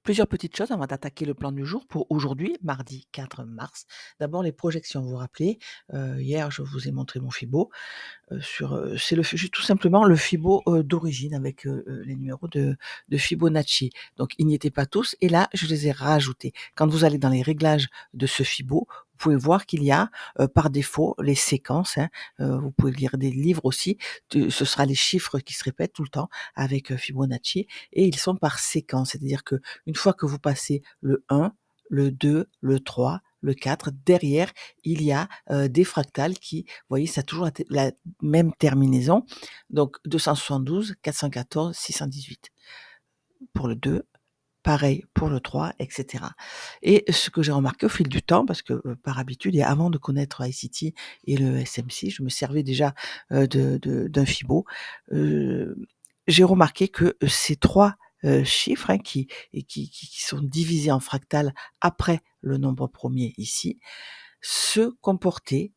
Plusieurs petites choses avant d'attaquer le plan du jour pour aujourd'hui, mardi 4 mars. D'abord les projections, vous vous rappelez, hier je vous ai montré mon Fibo, c'est tout simplement le Fibo, d'origine avec, les numéros de Fibonacci. Donc ils n'y étaient pas tous et là je les ai rajoutés. Quand vous allez dans les réglages de ce Fibo, vous pouvez voir qu'il y a, par défaut les séquences, hein, vous pouvez lire des livres aussi, ce sera les chiffres qui se répètent tout le temps avec, Fibonacci et ils sont par séquence. C'est-à-dire que une fois que vous passez le 1, le 2, le 3, le 4, derrière, il y a, des fractales qui, vous voyez, ça a toujours été la même terminaison, donc 272, 414, 618 pour le 2, pareil pour le 3, et cetera. Et ce que j'ai remarqué au fil du temps, parce que, par habitude et avant de connaître ICT et le SMC, je me servais déjà, d'un Fibo. Heu, j'ai remarqué que ces 3 chiffres, hein, qui sont divisés en fractales après le nombre premier ici, se comportaient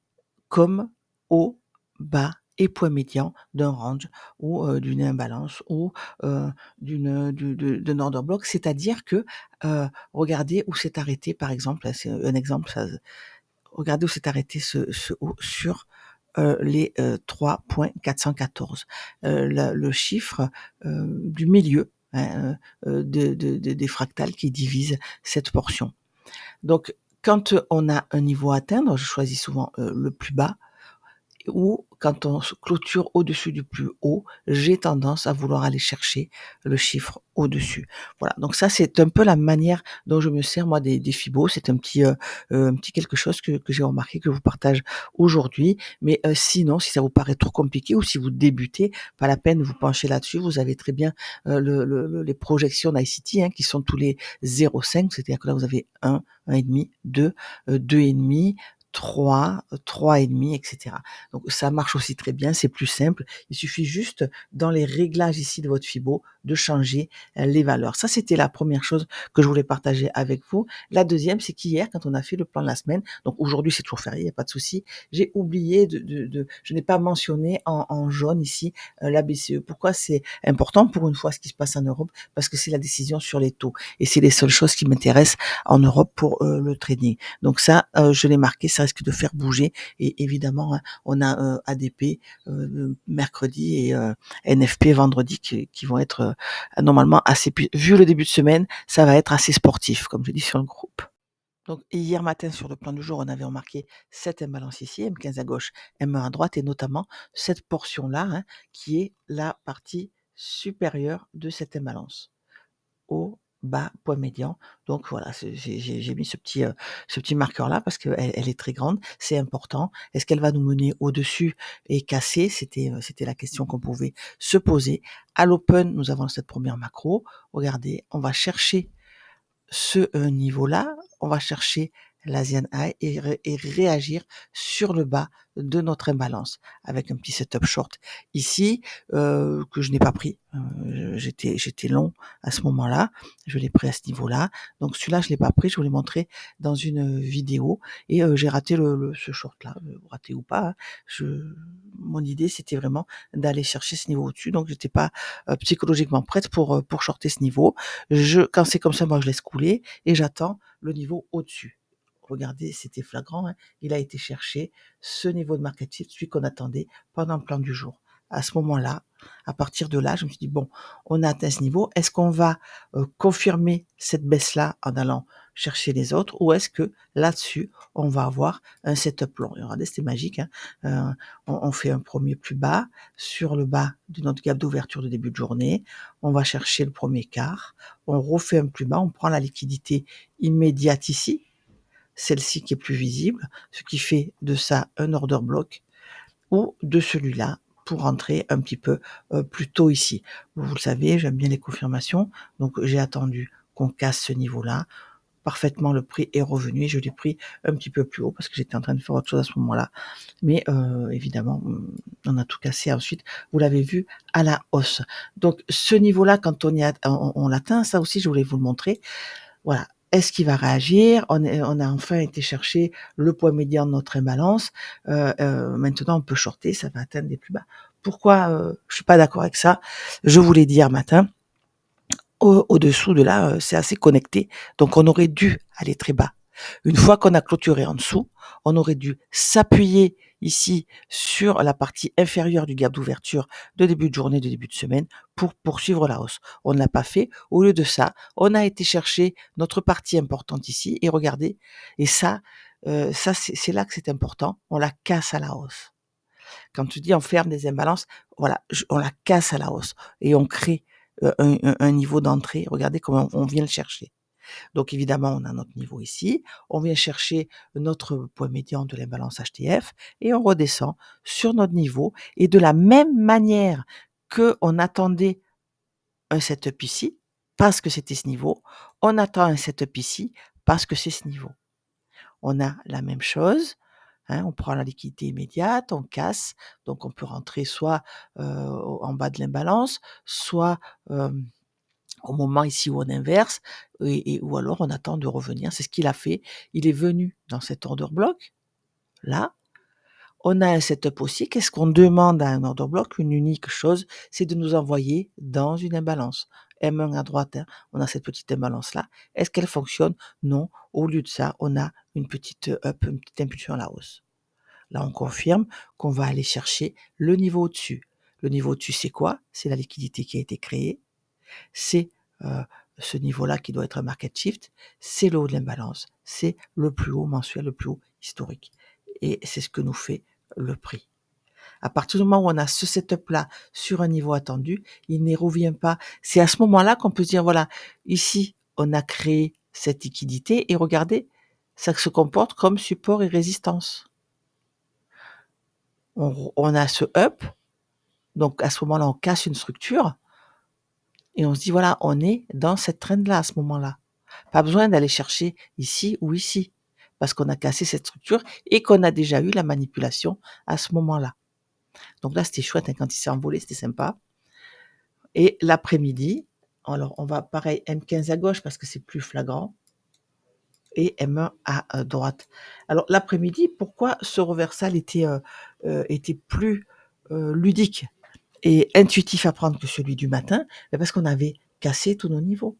comme haut, bas et point médian d'un range ou, d'une imbalance ou, heu, d'un order block. C'est-à-dire que, regardez où s'est arrêté par exemple, là c'est un exemple, ça regardez où s'est arrêté ce haut sur, les, 3,414. Le chiffre, du milieu, hein, des fractales qui divisent cette portion. Donc quand on a un niveau à atteindre, je choisis souvent, le plus bas ou quand on se clôture au-dessus du plus haut, j'ai tendance à vouloir aller chercher le chiffre au-dessus. Voilà, donc ça, c'est un peu la manière dont je me sers moi des Fibos. C'est un petit quelque chose que j'ai remarqué, que je vous partage aujourd'hui. Mais, sinon, si ça vous paraît trop compliqué ou si vous débutez, pas la peine de vous pencher là-dessus. Vous avez très bien, les projections d'ICT, hein, qui sont tous les 0,5, c'est-à-dire que là, vous avez 1, 1,5, 2, 2,5, 3, 3,5 et cetera. Donc ça marche aussi très bien, c'est plus simple. Il suffit juste dans les réglages ici de votre Fibo de changer, les valeurs. Ça, c'était la première chose que je voulais partager avec vous. La deuxième, c'est qu'hier, quand on a fait le plan de la semaine, donc aujourd'hui c'est toujours férié, il y a pas de souci, j'ai oublié je n'ai pas mentionné en jaune ici, la BCE. Pourquoi c'est important pour une fois ce qui se passe en Europe? Parce que c'est la décision sur les taux et c'est les seules choses qui m'intéressent en Europe pour, le trading. Donc ça, je l'ai marqué, ça risque de faire bouger et évidemment, hein, on a, ADP, mercredi et NFP vendredi qui vont être, normalement assez vu le début de semaine, ça va être assez sportif, comme je dis sur le groupe. Donc hier matin sur le plan du jour, on avait remarqué cette imbalance ici, M15 à gauche, M1 à droite et notamment cette portion-là, hein, qui est la partie supérieure de cette imbalance. Haut, bas, point médian. Donc voilà, j'ai mis ce petit marqueur-là parce qu'elle elle est très grande, c'est important. Est-ce qu'elle va nous mener au-dessus et casser? C'était la question qu'on pouvait se poser. À l'open, nous avons cette première macro. Regardez, on va chercher ce, niveau-là, on va chercher l'Asian High et réagir sur le bas de notre imbalance avec un petit setup short ici, que je n'ai pas pris. J'étais long à ce moment-là, je l'ai pris à ce niveau-là. Donc celui-là, je l'ai pas pris, je vous l'ai montré dans une, vidéo et j'ai raté le ce short-là, raté ou pas, hein. Mon idée, c'était vraiment d'aller chercher ce niveau au-dessus, donc j'étais pas, psychologiquement prête pour shorter ce niveau. Quand c'est comme ça, moi, je laisse couler et j'attends le niveau au-dessus. Regardez, c'était flagrant, hein, il a été chercher ce niveau de market shift, celui qu'on attendait pendant le plan du jour. À ce moment-là, à partir de là, je me suis dit: «Bon, on a atteint ce niveau, est-ce qu'on va, confirmer cette baisse-là en allant chercher les autres ou est-ce que là-dessus, on va avoir un setup long?» Et regardez, c'était magique, hein, on fait un premier plus bas sur le bas de notre gap d'ouverture de début de journée, on va chercher le premier quart, on refait un plus bas, on prend la liquidité immédiate ici, celle-ci qui est plus visible, ce qui fait de ça un order block ou de celui-là pour rentrer un petit peu, plus tôt ici. Vous le savez, j'aime bien les confirmations, donc j'ai attendu qu'on casse ce niveau-là. Parfaitement, le prix est revenu et je l'ai pris un petit peu plus haut parce que j'étais en train de faire autre chose à ce moment-là. Mais, évidemment, on a tout cassé ensuite, vous l'avez vu, à la hausse. Donc ce niveau-là, quand on l'atteint, ça aussi je voulais vous le montrer. Voilà. Est-ce qu'il va réagir? On a enfin été chercher le point médian de notre imbalance. Maintenant on peut shorter, ça va atteindre des plus bas. Pourquoi, je suis pas d'accord avec ça? Je vous l'ai dit hier matin, Au-dessous de là, c'est assez connecté, donc on aurait dû aller très bas. Une fois qu'on a clôturé en dessous, on aurait dû s'appuyer ici sur la partie inférieure du gap d'ouverture de début de journée, de début de semaine pour poursuivre la hausse. On ne l'a pas fait. Au lieu de ça, on a été chercher notre partie importante ici et regardez, et ça c'est là que c'est important, on la casse à la hausse. Quand tu dis on ferme des imbalances, voilà, on la casse à la hausse et on crée un niveau d'entrée. Regardez comment on vient le chercher. Donc évidemment, on a notre niveau ici, on vient chercher notre point médian de l'imbalance HTF et on redescend sur notre niveau. Et de la même manière qu'on attendait un setup ici, parce que c'était ce niveau, on attend un setup ici, parce que c'est ce niveau. On a la même chose. On prend la liquidité immédiate, on casse, donc on peut rentrer soit en bas de l'imbalance, soit au moment ici où on inverse, ou alors on attend de revenir. C'est ce qu'il a fait. Il est venu dans cet order block, là. On a un setup aussi. Qu'est-ce qu'on demande à un order block? Une unique chose, c'est de nous envoyer dans une imbalance. M1 à droite, on a cette petite imbalance-là. Est-ce qu'elle fonctionne? Non. Au lieu de ça, on a une petite up, une petite impulsion à la hausse. Là, on confirme qu'on va aller chercher le niveau au-dessus. Le niveau au-dessus, c'est quoi? C'est la liquidité qui a été créée. C'est ce niveau-là qui doit être un market shift. C'est le haut de l'imbalance. C'est le plus haut mensuel, le plus haut historique. Et c'est ce que nous fait le prix. À partir du moment où on a ce setup-là sur un niveau attendu, il n'y revient pas. C'est à ce moment-là qu'on peut se dire, voilà, ici, on a créé cette liquidité et regardez, ça se comporte comme support et résistance. On a ce up, donc à ce moment-là, on casse une structure et on se dit, voilà, on est dans cette trend-là à ce moment-là. Pas besoin d'aller chercher ici ou ici, parce qu'on a cassé cette structure et qu'on a déjà eu la manipulation à ce moment-là. Donc là, c'était chouette, quand il s'est envolé, c'était sympa. Et l'après-midi, alors on va pareil M15 à gauche parce que c'est plus flagrant et M1 à droite. Alors l'après-midi, pourquoi ce reversal était plus ludique et intuitif à prendre que celui du matin? Parce qu'on avait cassé tous nos niveaux.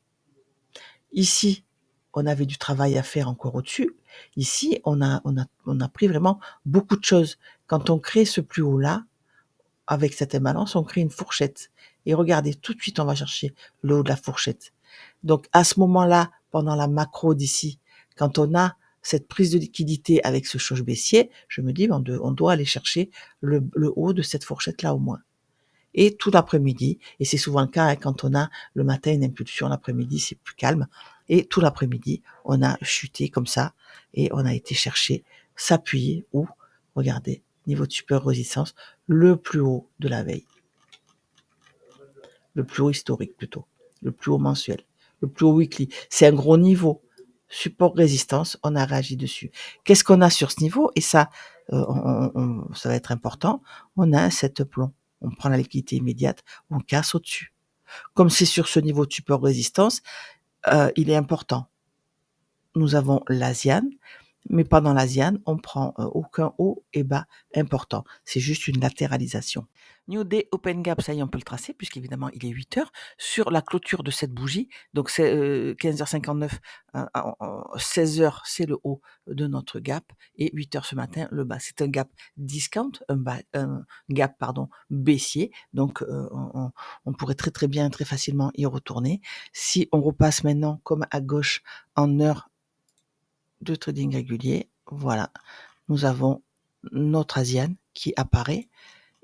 Ici, on avait du travail à faire encore au-dessus. Ici, on a pris vraiment beaucoup de choses. Quand on crée ce plus haut-là, avec cette imbalance, on crée une fourchette. Et regardez, tout de suite, on va chercher le haut de la fourchette. Donc, à ce moment-là, pendant la macro d'ici, quand on a cette prise de liquidité avec ce choc baissier, je me dis, on doit aller chercher le haut de cette fourchette-là au moins. Et tout l'après-midi, et c'est souvent le cas quand on a le matin une impulsion, l'après-midi c'est plus calme, et tout l'après-midi, on a chuté comme ça, et on a été chercher, s'appuyer, ou, regardez, niveau de super résistance, le plus haut de la veille. Le plus haut historique plutôt, le plus haut mensuel, le plus haut weekly. C'est un gros niveau. Support résistance, on a réagi dessus. Qu'est-ce qu'on a sur ce niveau? Et ça, ça va être important. On a un setup long. On prend la liquidité immédiate, on casse au-dessus. Comme c'est sur ce niveau de support résistance, il est important. Nous avons l'ASIAN, mais pendant l'ASIAN, on prend aucun haut et bas important. C'est juste une latéralisation. New Day Open Gap, ça y est, on peut le tracer, puisqu'évidemment, il est 8 heures. Sur la clôture de cette bougie, donc c'est 15h59, 16h, c'est le haut de notre gap, et 8 heures ce matin, le bas. C'est un gap discount, un gap baissier, donc on pourrait très très bien, très facilement y retourner. Si on repasse maintenant, comme à gauche, en heure de trading régulier, voilà, nous avons notre ASIAN qui apparaît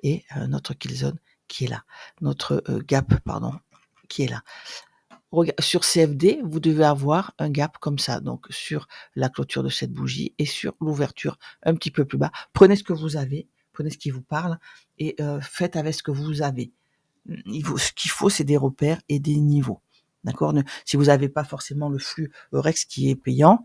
et notre killzone qui est là, notre gap qui est là. Sur CFD, vous devez avoir un gap comme ça, donc sur la clôture de cette bougie et sur l'ouverture un petit peu plus bas. Prenez ce que vous avez, prenez ce qui vous parle et faites avec ce que vous avez. Ce qu'il faut, c'est des repères et des niveaux. D'accord? Si vous n'avez pas forcément le flux Rex qui est payant,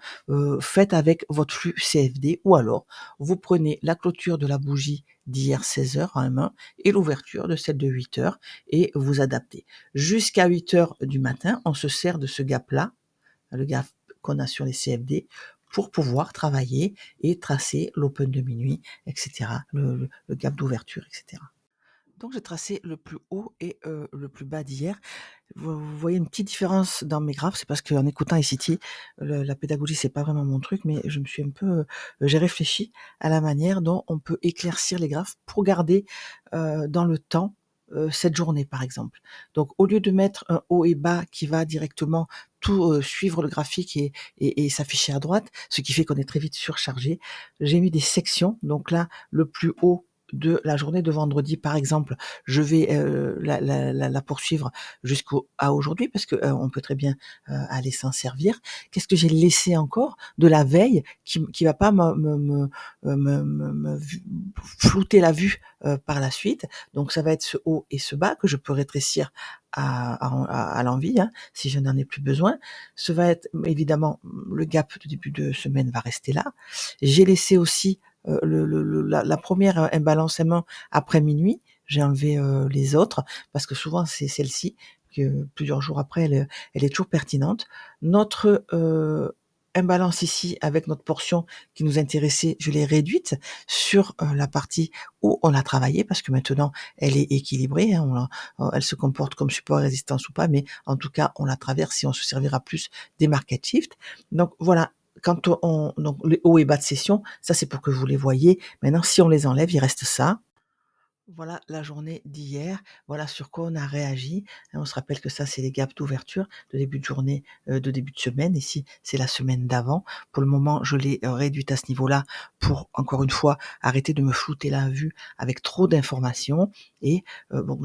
faites avec votre flux CFD ou alors vous prenez la clôture de la bougie d'hier 16h en main et l'ouverture de celle de 8h et vous adaptez. Jusqu'à 8h du matin, on se sert de ce gap-là, le gap qu'on a sur les CFD, pour pouvoir travailler et tracer l'open de minuit, etc., le gap d'ouverture, etc. Donc j'ai tracé le plus haut et le plus bas d'hier. Vous voyez une petite différence dans mes graphes, c'est parce qu'en écoutant ICT, la pédagogie, c'est pas vraiment mon truc, mais je me suis un peu, j'ai réfléchi à la manière dont on peut éclaircir les graphes pour garder, dans le temps, cette journée, par exemple. Donc au lieu de mettre un haut et bas qui va directement tout, suivre le graphique et s'afficher à droite, ce qui fait qu'on est très vite surchargé, j'ai mis des sections. Donc là, le plus haut de la journée de vendredi, par exemple, je vais, la poursuivre jusqu'au à aujourd'hui parce que, on peut très bien, aller s'en servir. Qu'est-ce que j'ai laissé encore de la veille qui va pas me flouter la vue, par la suite? Donc ça va être ce haut et ce bas que je peux rétrécir à l'envie, hein, si je n'en ai plus besoin. Ce va être évidemment le gap de début de semaine va rester là. J'ai laissé aussi, la 1re imbalance M1 après minuit. J'ai enlevé, les autres parce que souvent c'est celle-ci que plusieurs jours après, elle est toujours pertinente. Notre, imbalance ici avec notre portion qui nous intéressait, je l'ai réduite sur, la partie où on a travaillé parce que maintenant elle est équilibrée, hein, elle se comporte comme support résistance ou pas, mais en tout cas on la traverse et on se servira plus des market shift. Donc voilà, quand on donc les hauts et bas de session, ça c'est pour que vous les voyez. Maintenant si on les enlève, il reste ça. Voilà la journée d'hier, voilà sur quoi on a réagi. On se rappelle que ça, c'est les gaps d'ouverture de début de journée, de début de semaine. Ici, c'est la semaine d'avant. Pour le moment, je l'ai réduite à ce niveau-là pour, encore une fois, arrêter de me flouter la vue avec trop d'informations. Et bon,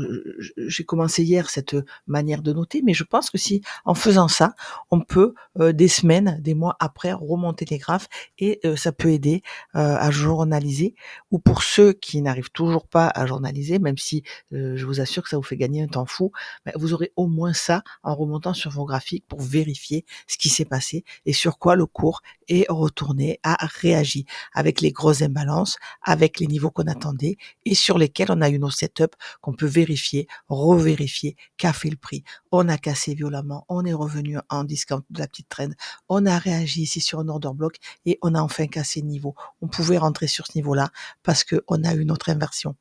j'ai commencé hier cette manière de noter, mais je pense que si, en faisant ça, on peut des semaines, des mois après remonter les graphes et ça peut aider à journaliser ou pour ceux qui n'arrivent toujours pas à journaliser, même si, je vous assure que ça vous fait gagner un temps fou, bah, vous aurez au moins ça en remontant sur vos graphiques pour vérifier ce qui s'est passé et sur quoi le cours est retourné, a réagi, avec les grosses imbalances, avec les niveaux qu'on attendait et sur lesquels on a eu nos setups qu'on peut vérifier, revérifier, qu'a fait le prix. On a cassé violemment, on est revenu en discount de la petite trend, on a réagi ici sur un order block et on a enfin cassé le niveau. On pouvait rentrer sur ce niveau-là parce qu'on a eu notre inversion.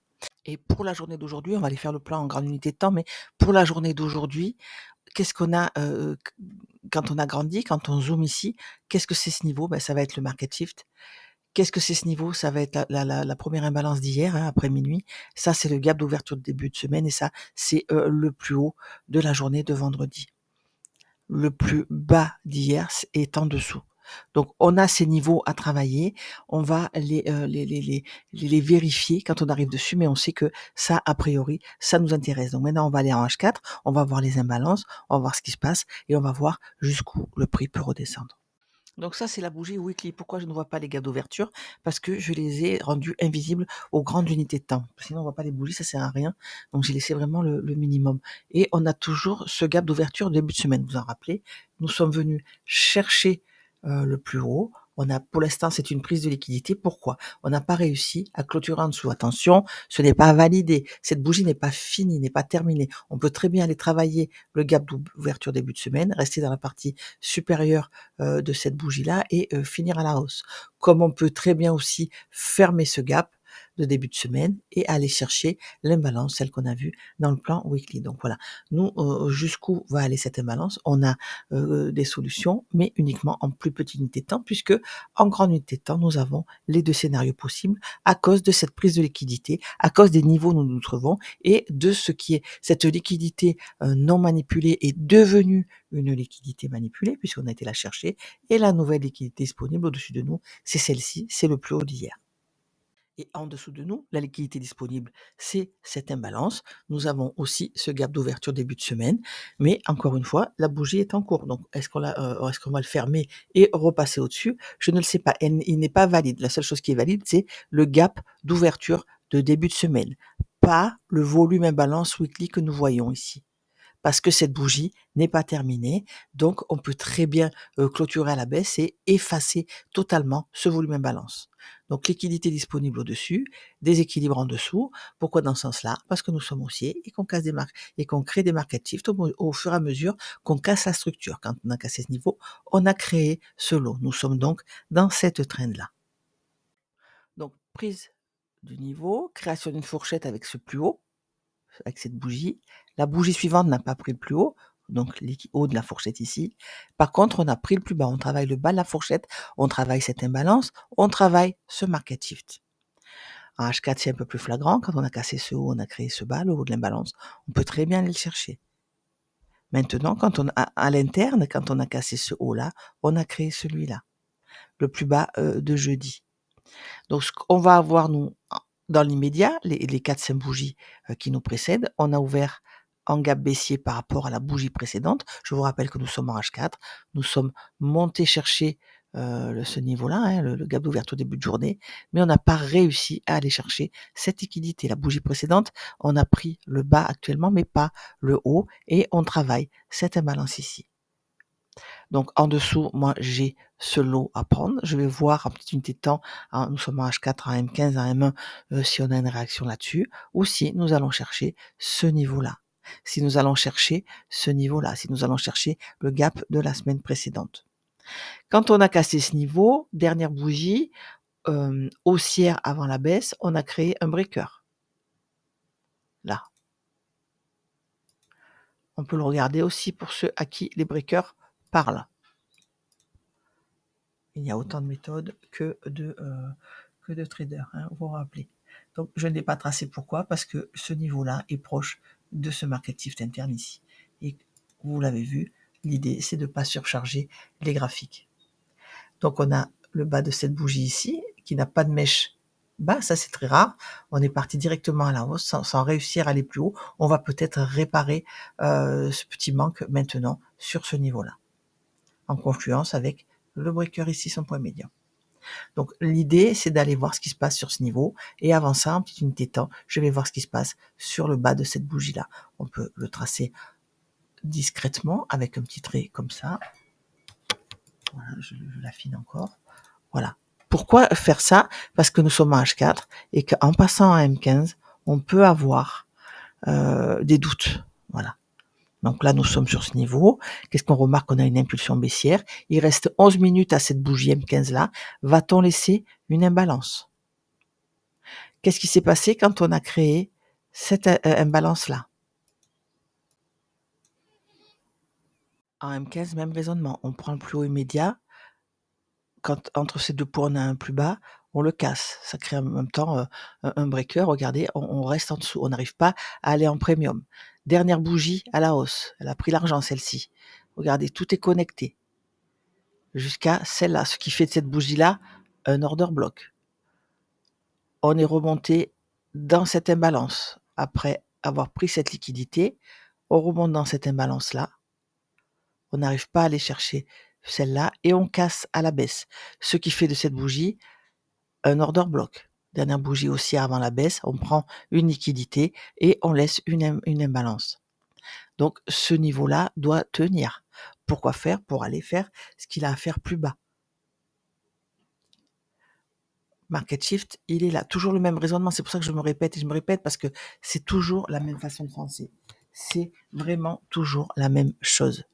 Et pour la journée d'aujourd'hui, on va aller faire le plan en grande unité de temps, mais pour la journée d'aujourd'hui, qu'est-ce qu'on a quand on a grandi, quand on zoome ici, qu'est-ce que c'est ce niveau? Ben, ça va être le market shift. Qu'est-ce que c'est ce niveau? Ça va être la première imbalance d'hier, hein, après minuit. Ça, c'est le gap d'ouverture de début de semaine et ça, c'est le plus haut de la journée de vendredi. Le plus bas d'hier est en dessous. Donc on a ces niveaux à travailler, on va les vérifier quand on arrive dessus, mais on sait que ça, a priori, ça nous intéresse. Donc maintenant, on va aller en H4, on va voir les imbalances, on va voir ce qui se passe et on va voir jusqu'où le prix peut redescendre. Donc ça, c'est la bougie weekly. Pourquoi je ne vois pas les gaps d'ouverture? Parce que je les ai rendus invisibles aux grandes unités de temps. Sinon, on voit pas les bougies, ça sert à rien. Donc j'ai laissé vraiment le minimum. Et on a toujours ce gap d'ouverture début de semaine. Vous en rappelez? Nous sommes venus chercher le plus haut. On a, pour l'instant, c'est une prise de liquidité. Pourquoi? On n'a pas réussi à clôturer en dessous. Attention, ce n'est pas validé. Cette bougie n'est pas finie, n'est pas terminée. On peut très bien aller travailler le gap d'ouverture début de semaine, rester dans la partie supérieure de cette bougie-là et finir à la hausse. Comme on peut très bien aussi fermer ce gap de début de semaine et aller chercher l'imbalance, celle qu'on a vue dans le plan weekly. Donc voilà, nous, jusqu'où va aller cette imbalance? On a des solutions, mais uniquement en plus petite unité de temps, puisque en grande unité de temps, nous avons les deux scénarios possibles à cause de cette prise de liquidité, à cause des niveaux où nous nous trouvons et de ce qui est cette liquidité non manipulée est devenue une liquidité manipulée puisqu'on a été la chercher et la nouvelle liquidité disponible au-dessus de nous, c'est celle-ci, c'est le plus haut d'hier. Et en dessous de nous, la liquidité disponible, c'est cette imbalance. Nous avons aussi ce gap d'ouverture début de semaine, mais encore une fois, la bougie est en cours. Donc, est-ce qu'on va le fermer et repasser au-dessus? Je ne le sais pas. Il n'est pas valide. La seule chose qui est valide, c'est le gap d'ouverture de début de semaine, pas le volume imbalance weekly que nous voyons ici parce que cette bougie n'est pas terminée. Donc, on peut très bien clôturer à la baisse et effacer totalement ce volume imbalance. Donc, liquidité disponible au-dessus, déséquilibre en dessous. Pourquoi dans ce sens-là? Parce que nous sommes haussiers et qu'on casse des marques et qu'on crée des market shifts au fur et à mesure qu'on casse la structure. Quand on a cassé ce niveau, on a créé ce lot. Nous sommes donc dans cette trend-là. Donc, prise du niveau, création d'une fourchette avec ce plus haut, avec cette bougie. La bougie suivante n'a pas pris le plus haut. donc haut de la fourchette ici. Par contre, on a pris le plus bas. On travaille le bas de la fourchette, on travaille cette imbalance, on travaille ce market shift. En H4, c'est un peu plus flagrant. Quand on a cassé ce haut, on a créé ce bas, le haut de l'imbalance. On peut très bien aller le chercher. Maintenant, quand on a, à l'interne, quand on a cassé ce haut-là, on a créé celui-là, le plus bas de jeudi. Donc, ce qu'on va avoir, nous, dans l'immédiat, les 4-5 bougies qui nous précèdent, on a ouvert en gap baissier par rapport à la bougie précédente. Je vous rappelle que nous sommes en H4. Nous sommes montés chercher ce niveau-là, hein, le gap d'ouverture au début de journée, mais on n'a pas réussi à aller chercher cette liquidité. La bougie précédente, on a pris le bas actuellement, mais pas le haut, et on travaille cette imbalance ici. Donc en dessous, moi j'ai ce lot à prendre. Je vais voir en petite unité de temps, nous sommes en H4, en M15, en M1, si on a une réaction là-dessus, ou si nous allons chercher ce niveau-là. Si nous allons chercher ce niveau-là, si nous allons chercher le gap de la semaine précédente. Quand on a cassé ce niveau, dernière bougie, haussière avant la baisse, on a créé un breaker. Là. On peut le regarder aussi pour ceux à qui les breakers parlent. Il y a autant de méthodes que de traders, hein, vous vous rappelez. Donc je ne l'ai pas tracé, pourquoi? Parce que ce niveau-là est proche de ce market shift interne ici. Et vous l'avez vu, l'idée c'est de ne pas surcharger les graphiques. Donc on a le bas de cette bougie ici, qui n'a pas de mèche bas, ça c'est très rare. On est parti directement à la hausse sans réussir à aller plus haut. On va peut-être réparer ce petit manque maintenant sur ce niveau-là, en confluence avec le breaker ici, son point médian. Donc l'idée, c'est d'aller voir ce qui se passe sur ce niveau, et avant ça, en petite unité de temps, je vais voir ce qui se passe sur le bas de cette bougie-là. On peut le tracer discrètement avec un petit trait comme ça. Voilà, je l'affine encore. Voilà. Pourquoi faire ça? Parce que nous sommes en H4 et qu'en passant à M15, on peut avoir des doutes. Voilà. Donc là, nous sommes sur ce niveau. Qu'est-ce qu'on remarque? On a une impulsion baissière. Il reste 11 minutes à cette bougie M15-là. Va-t-on laisser une imbalance? Qu'est-ce qui s'est passé quand on a créé cette imbalance-là? En M15, même raisonnement. On prend le plus haut immédiat. Quand entre ces deux points, on a un plus bas, on le casse. Ça crée en même temps un breaker. Regardez, on reste en dessous. On n'arrive pas à aller en premium. Dernière bougie à la hausse. Elle a pris l'argent, celle-ci. Regardez, tout est connecté jusqu'à celle-là. Ce qui fait de cette bougie-là un order block. On est remonté dans cette imbalance. Après avoir pris cette liquidité, on remonte dans cette imbalance-là. On n'arrive pas à aller chercher celle-là et on casse à la baisse. Ce qui fait de cette bougie un order block. Dernière bougie haussière avant la baisse, on prend une liquidité et on laisse une imbalance. Donc ce niveau-là doit tenir. Pourquoi faire? Pour aller faire ce qu'il a à faire plus bas. Market shift, il est là. Toujours le même raisonnement. C'est pour ça que je me répète et je me répète parce que c'est toujours la même façon de penser. C'est vraiment toujours la même chose.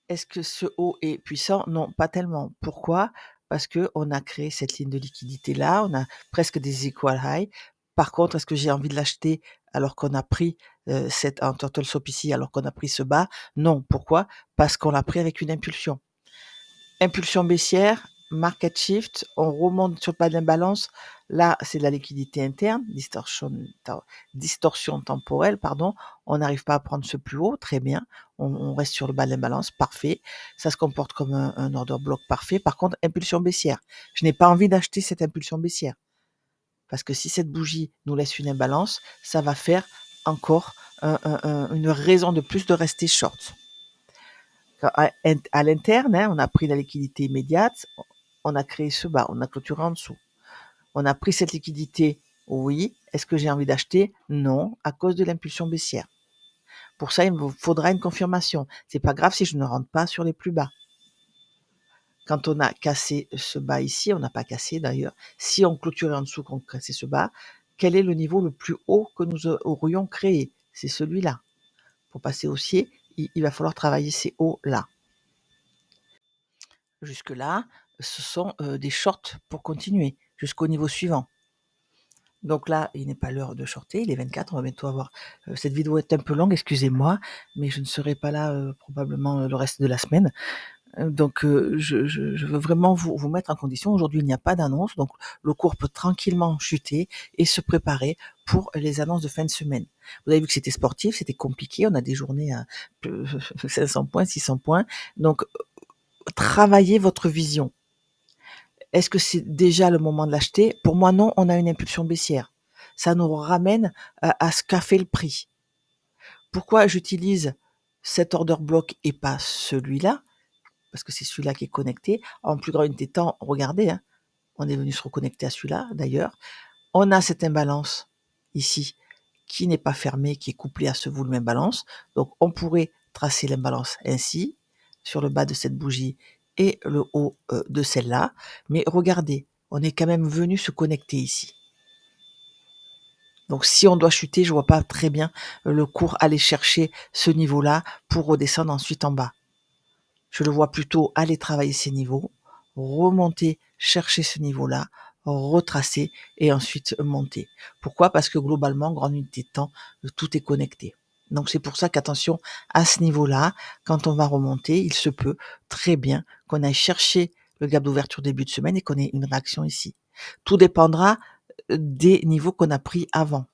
Est-ce que ce haut est puissant? Non, pas tellement. Pourquoi? Parce qu'on a créé cette ligne de liquidité-là, on a presque des equal high. Par contre, est-ce que j'ai envie de l'acheter alors qu'on a pris un turtle swap ici, alors qu'on a pris ce bas? Non. Pourquoi? Parce qu'on l'a pris avec une impulsion. Impulsion baissière, market shift, on remonte sur pas d'imbalance. Là, c'est de la liquidité interne, distorsion temporelle, pardon. On n'arrive pas à prendre ce plus haut, très bien. On reste sur le bas de l'imbalance, parfait. Ça se comporte comme un order block parfait. Par contre, impulsion baissière. Je n'ai pas envie d'acheter cette impulsion baissière. Parce que si cette bougie nous laisse une imbalance, ça va faire encore une raison de plus de rester short. À l'interne, hein, on a pris la liquidité immédiate, on a créé ce bas, on a clôturé en dessous. On a pris cette liquidité, oui. Est-ce que j'ai envie d'acheter? Non, à cause de l'impulsion baissière. Pour ça, il me faudra une confirmation. C'est pas grave si je ne rentre pas sur les plus bas. Quand on a cassé ce bas ici, on n'a pas cassé d'ailleurs. Si on clôturait en dessous, qu'on cassait ce bas, quel est le niveau le plus haut que nous aurions créé? C'est celui-là. Pour passer haussier, il va falloir travailler ces hauts-là. Jusque-là, ce sont des shorts pour continuer jusqu'au niveau suivant. Donc là, il n'est pas l'heure de shorter, il est 24, on va bientôt avoir, cette vidéo est un peu longue, excusez-moi, mais je ne serai pas là, probablement, le reste de la semaine. Donc je veux vraiment vous mettre en condition. Aujourd'hui, il n'y a pas d'annonce, donc le cours peut tranquillement chuter et se préparer pour les annonces de fin de semaine. Vous avez vu que c'était sportif, c'était compliqué, on a des journées à 500 points, 600 points, donc travaillez votre vision. Est-ce que c'est déjà le moment de l'acheter? Pour moi, non, on a une impulsion baissière. Ça nous ramène à ce qu'a fait le prix. Pourquoi j'utilise cet order block et pas celui-là? Parce que c'est celui-là qui est connecté. En plus grande unité de temps, regardez, hein, on est venu se reconnecter à celui-là d'ailleurs. On a cette imbalance ici qui n'est pas fermée, qui est couplée à ce volume imbalance. Donc on pourrait tracer l'imbalance ainsi sur le bas de cette bougie et le haut de celle-là. Mais regardez, on est quand même venu se connecter ici. Donc si on doit chuter, je vois pas très bien le cours aller chercher ce niveau-là pour redescendre ensuite en bas. Je le vois plutôt aller travailler ces niveaux, remonter, chercher ce niveau-là, retracer et ensuite monter. Pourquoi? Parce que globalement, grande unité de temps, tout est connecté. Donc c'est pour ça qu'attention à ce niveau-là, quand on va remonter, il se peut très bien qu'on aille chercher le gap d'ouverture début de semaine et qu'on ait une réaction ici. Tout dépendra des niveaux qu'on a pris avant.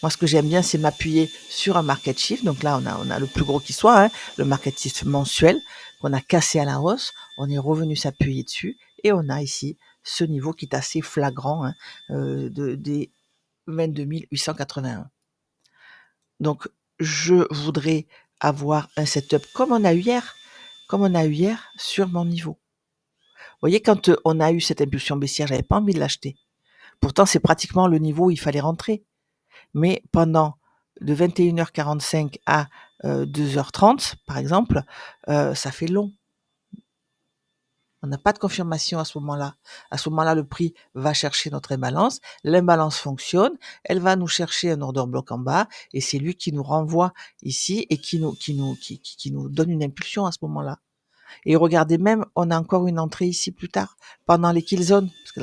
Moi, ce que j'aime bien, c'est m'appuyer sur un market shift. Donc là, on a le plus gros qui soit, hein, le market shift mensuel qu'on a cassé à la hausse. On est revenu s'appuyer dessus et on a ici ce niveau qui est assez flagrant, hein, des 22 881. Donc, je voudrais avoir un setup comme on a eu hier, sur mon niveau. Vous voyez, quand on a eu cette impulsion baissière, j'avais pas envie de l'acheter. Pourtant, c'est pratiquement le niveau où il fallait rentrer. Mais pendant de 21h45 à 2h30, par exemple, ça fait long. On n'a pas de confirmation à ce moment-là. À ce moment-là, le prix va chercher notre imbalance. L'imbalance fonctionne. Elle va nous chercher un order block en bas et c'est lui qui nous renvoie ici et qui nous donne une impulsion à ce moment-là. Et regardez même, on a encore une entrée ici plus tard pendant les kill zones parce que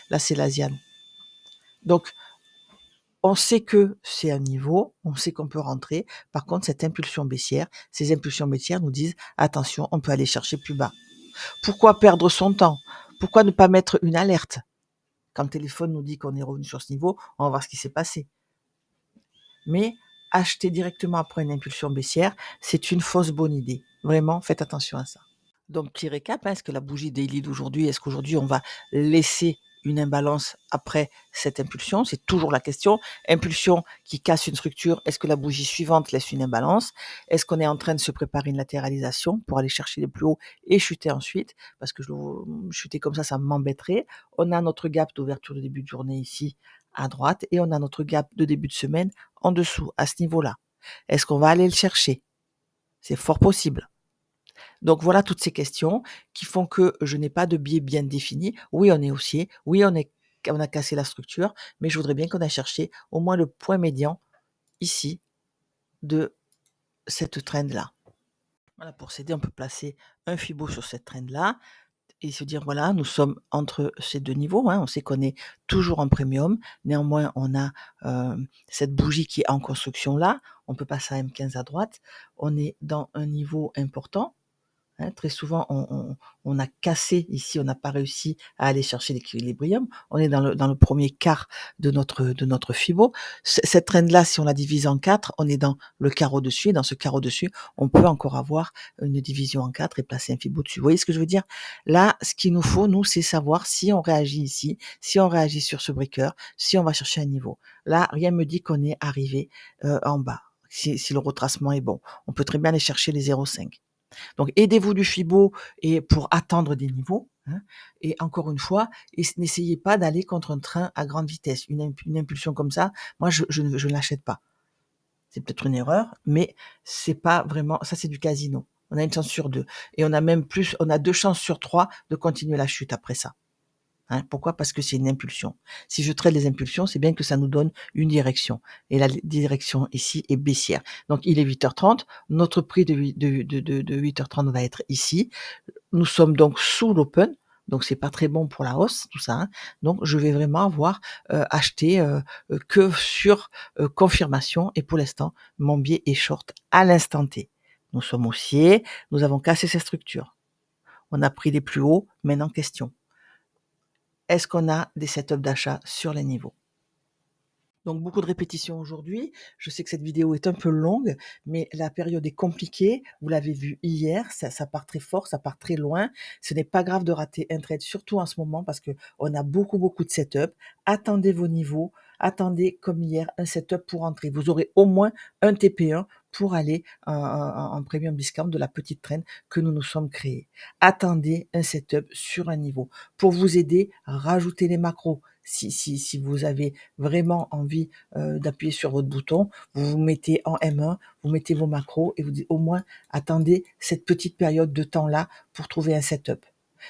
là c'est l'Asian. Donc on sait que c'est un niveau, on sait qu'on peut rentrer. Par contre, cette impulsion baissière, ces impulsions baissières nous disent attention, on peut aller chercher plus bas. Pourquoi perdre son temps? Pourquoi ne pas mettre une alerte? Quand le téléphone nous dit qu'on est revenu sur ce niveau, on va voir ce qui s'est passé. Mais acheter directement après une impulsion baissière, c'est une fausse bonne idée. Vraiment, faites attention à ça. Donc, petit récap, hein, est-ce que la bougie daily d'aujourd'hui, est-ce qu'aujourd'hui on va laisser une imbalance après cette impulsion? C'est toujours la question. Impulsion qui casse une structure, est-ce que la bougie suivante laisse une imbalance? Est-ce qu'on est en train de se préparer une latéralisation pour aller chercher les plus hauts et chuter ensuite? Parce que chuter comme ça m'embêterait. On a notre gap d'ouverture de début de journée ici à droite et on a notre gap de début de semaine en dessous, à ce niveau-là. Est-ce qu'on va aller le chercher? C'est fort possible. Donc voilà toutes ces questions qui font que je n'ai pas de biais bien défini. Oui, on est haussier, oui, on a cassé la structure, mais je voudrais bien qu'on aille chercher au moins le point médian ici de cette trend-là. Voilà, pour s'aider, on peut placer un Fibo sur cette trend-là et se dire voilà, nous sommes entre ces deux niveaux, hein, on sait qu'on est toujours en premium, néanmoins on a cette bougie qui est en construction là, on peut passer à M15 à droite, on est dans un niveau important. Hein, très souvent, on a cassé ici, on n'a pas réussi à aller chercher l'équilibrium. On est dans le premier quart de notre Fibo. Cette trend-là, si on la divise en 4, on est dans le quart au-dessus. Et dans ce quart au-dessus, on peut encore avoir une division en 4 et placer un Fibo dessus. Vous voyez ce que je veux dire? Là, ce qu'il nous faut, nous, c'est savoir si on réagit ici, si on réagit sur ce breaker, si on va chercher un niveau. Là, rien me dit qu'on est arrivé en bas. Si le retracement est bon, on peut très bien aller chercher les 0,5. Donc, aidez-vous du Fibo et pour attendre des niveaux. Hein, et encore une fois, n'essayez pas d'aller contre un train à grande vitesse. Une impulsion comme ça, moi, je ne l'achète pas. C'est peut-être une erreur, mais c'est pas vraiment. Ça, c'est du casino. On a une chance sur 2. Et on a 2 chances sur 3 de continuer la chute après ça. Hein, pourquoi? Parce que c'est une impulsion. Si je traite les impulsions, c'est bien que ça nous donne une direction. Et la direction ici est baissière. Donc il est 8h30. Notre prix de 8h30 va être ici. Nous sommes donc sous l'open. Donc c'est pas très bon pour la hausse tout ça, hein. Donc je vais vraiment avoir, acheté, que sur, confirmation et pour l'instant, mon biais est short à l'instant T. Nous sommes haussiers, nous avons cassé ces structures. On a pris les plus hauts, maintenant question: est-ce qu'on a des setups d'achat sur les niveaux? Donc beaucoup de répétitions aujourd'hui. Je sais que cette vidéo est un peu longue, mais la période est compliquée. Vous l'avez vu hier, ça part très fort, ça part très loin. Ce n'est pas grave de rater un trade, surtout en ce moment, parce que on a beaucoup de setup. Attendez vos niveaux, attendez comme hier un setup pour entrer. Vous aurez au moins un TP1 pour aller en premium discount de la petite traîne que nous nous sommes créés. Attendez un setup sur un niveau. Pour vous aider, rajoutez les macros. Si vous avez vraiment envie d'appuyer sur votre bouton, vous vous mettez en M1, vous mettez vos macros et vous dites au moins attendez cette petite période de temps-là pour trouver un setup.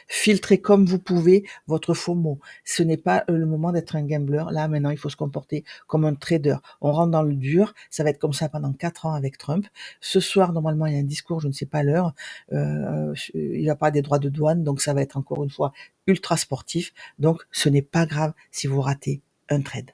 Filtrez comme vous pouvez votre FOMO. Ce n'est pas le moment d'être un gambler. Là, maintenant, il faut se comporter comme un trader. On rentre dans le dur. Ça va être comme ça pendant 4 ans avec Trump. Ce soir, normalement, il y a un discours, je ne sais pas l'heure. Il va parler des droits de douane. Donc, ça va être encore une fois ultra sportif. Donc, ce n'est pas grave si vous ratez un trade.